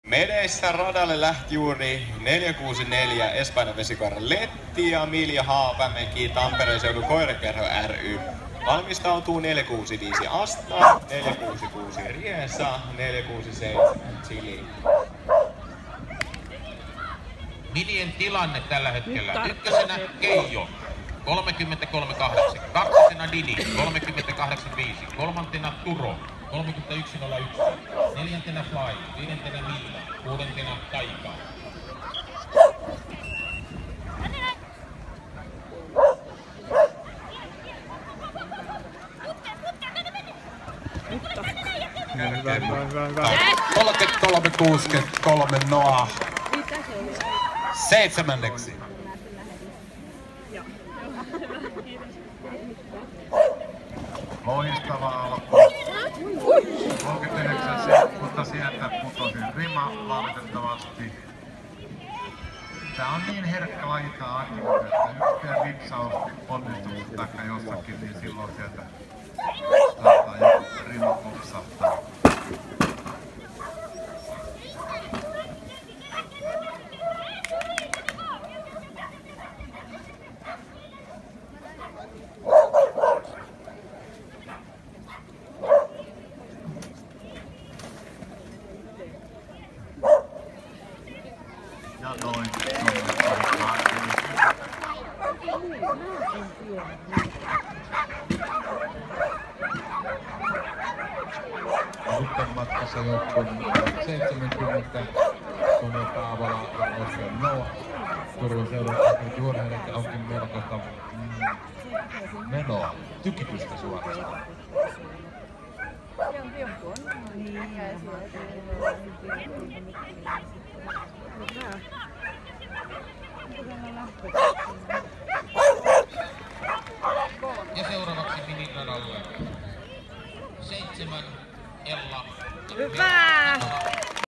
Medeissä radalle lähti juuri 464 Espanjan vesikoira Letti ja Milja Haapamäki Tampereen seudun koirakerho ry. Valmistautuu 465 Asta, 466 Riesa, 467 Chili. Miljen tilanne tällä hetkellä. Ykkösenä Keijo, 33.8. Kakkosena Didi, 38.5. Kolmantena Turo, 31.01. Neljäntenä Fly, viidentenä Milla, kuudentena Taika. Hyvä. 33.63 Noah. Seitsemänneksi. Loistava alku. 39 sekuntia sieltä putosi rima valitettavasti. Tää on niin herkkä laji tää aktiivinen, että yksikään ripsaus onnistuu taikka jossakin, niin silloin sieltä saattaa joku rima kopsahtaa. Ja noin. Nyt on matkassa joukkueen 70 Tone Paavola ja Oscar Noah. Turun seurassa juurheilta onkin melkoista menoa, tykitystä suorastaan. Ja seuraavaksi miniradalle 7 Ella. Hyvä!